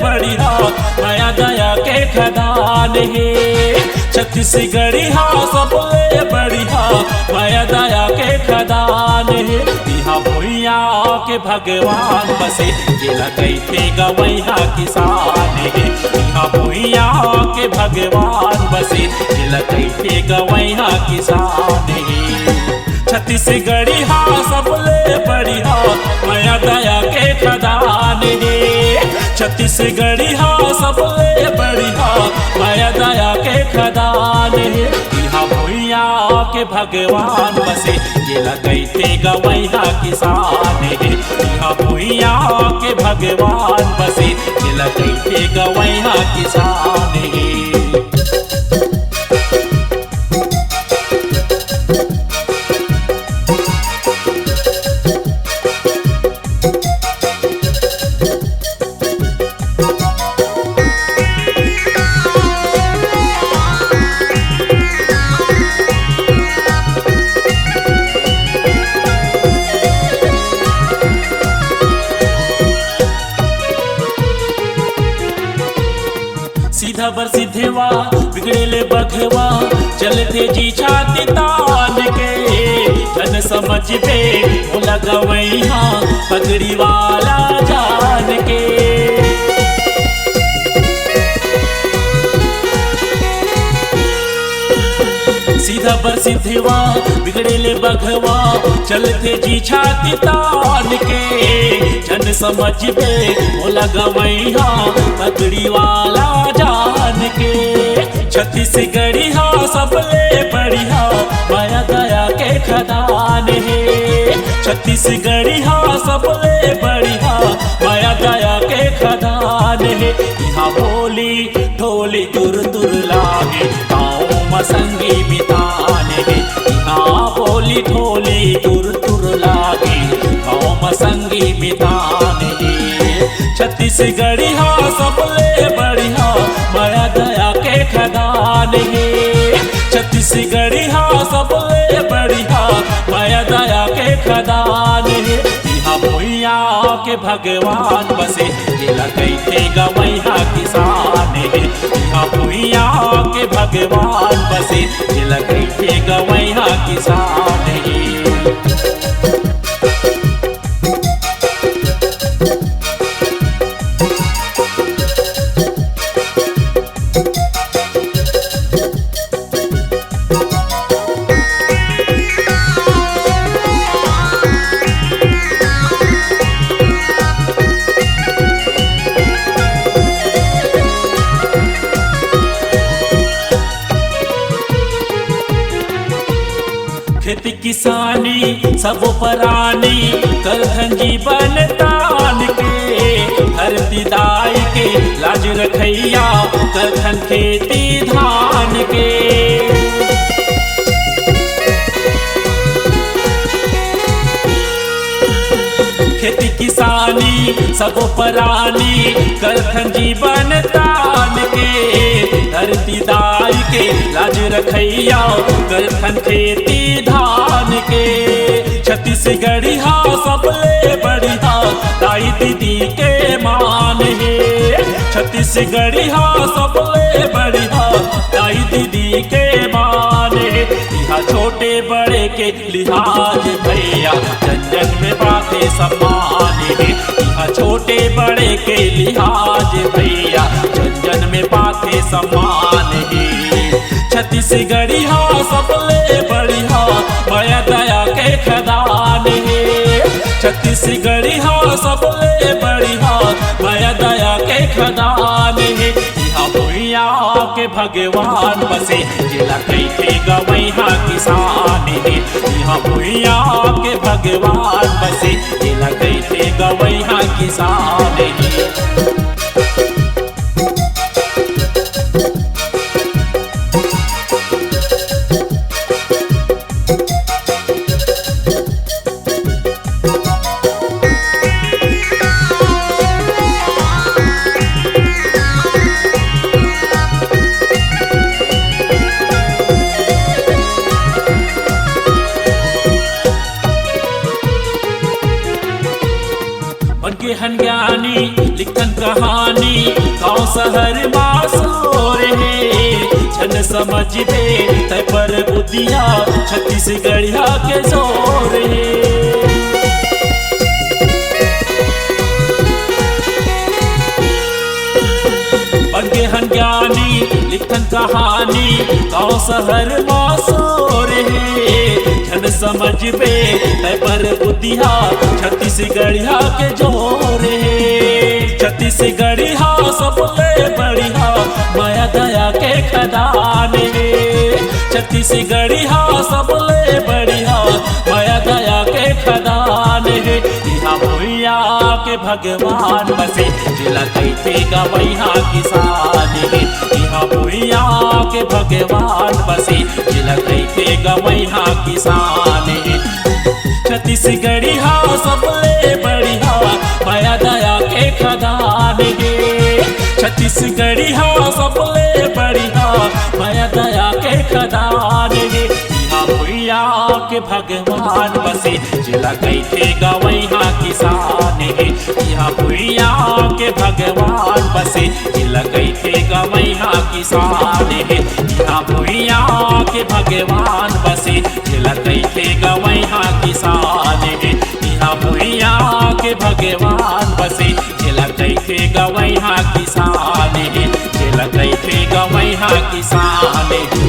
बढ़िया माया दया के खदान है। छत्तीसगढ़ी हाँ सबले बढ़िया माया दया के खदान है। यहाँ भुइया के भगवान बसे जिला कैथे गवैया किसान है। यहाँ भुइया के भगवान बसे जिला कैथे गवैया किसान है। छत्तीसगढ़ी हाँ सबले बढ़िया माया दया के खदान है। छत्तीसगढ़ी हाँ सबले बढ़िया माया दया के खदान है। यहाँ भुइया के भगवान बसे जिला कैथे गवैया किसान है। यहाँ भुइया के भगवान बसे जिला कैथे गवैया किसान है। सीधा बर सीधेवा बिगड़ेले बघवा चलते जी छाती तान के। धन समझ पे वो लगवैया पगड़ी वाला जान के। सीधा बर सीधेवा बिगड़ेले बघवा चलते जी छाती तान के। जन समझ पे वो लगवैया पगड़ी वाला जान के। छत्तीसगढ़ी हाँ सबले बढ़िया माया दया के खदान है। छत्तीसगढ़ी हाँ सबले बढ़िया माया दया के खदान है। यहाँ बोली ढोली तुर तुर लागे गाँव मसंगी मितान है। यहाँ बोली ढोली तुर तुर लागे गाँव मसंगी मितान है। छत्तीसगढ़ी हाँ सबले बढ़िया माया दया के खदान है। छत्तीसगढ़ी हाँ सबले बढ़िया माया दया के खदान है। यहाँ भुइया के भगवान बसे जिला कैथे गवैया किसान है। यहाँ भुइया के भगवान बसे जिला कैथे गवैया किसान है। खेती किसानी सब परानी करथन जीवन तान के। धरती दाई के लाज रखैया करथन खेती धान के। खेती किसानी सब परानी करथन जीवन तान के। धरती दाई के लाज रखैया करथन खेती धान के। छत्तीसगढ़ी हाँ सबले बढ़िया दाई दीदी के मान है। छत्तीसगढ़ी हाँ सबले बढ़िया दाई दीदी के मान है। यहाँ छोटे बड़े के लिहाज भैया जन जन में बातें सम्मान है। यहाँ छोटे बड़े के लिहाज भैया जन जन में बातें सम्मान है। छत्तीसगढ़ी हाँ सबले बढ़िया माया दया के खदान है। छत्तीसगढ़ी हाँ सबले बढ़िया माया दया के खदान है। यहाँ भुइया के भगवान बसे जिला कैथे गवैया किसान है। यहाँ भुइया के भगवान बसे जिला कैथे गवैया किसान है। हन ज्ञानी लिखन कहा शहर मासूर है छन समझबे तै पर बुद्धिया छत्तीसगढ़िया के जोर है। बनके हन ज्ञानी लिखन कहानी गाँव शहर मासूर है छन समझबे तै पर बुद्धिया छत्तीसगढ़िया के जोर है। छत्तीसगढ़िया सबले बढ़िया माया दया के खदान है। छत्तीसगढ़िया सबले बढ़िया माया दया के खदान है। यहाँ भैया के भगवान बसे जिला कैथे गवैया किसान है। यहाँ भैया के भगवान बसे जिला कैथे गवैया किसान है। छत्तीसगढ़िया सबले बढ़िया माया दया के खदान है। छत्तीसगढ़िया सबले बढ़िया माया दया के खदान है। यहाँ भैया के भगवान बसे जिला कैथे गवैया किसान है। यहाँ भैया के भगवान बसे जिला कैथे गवैया किसान है। यहाँ भैया के भगवान बसे जिला कैथे गवैया किसान है। यहाँ भैया के भगवान बसे जिला कैथे गवैया किसान है। जिला कैथे गवैया किसान है।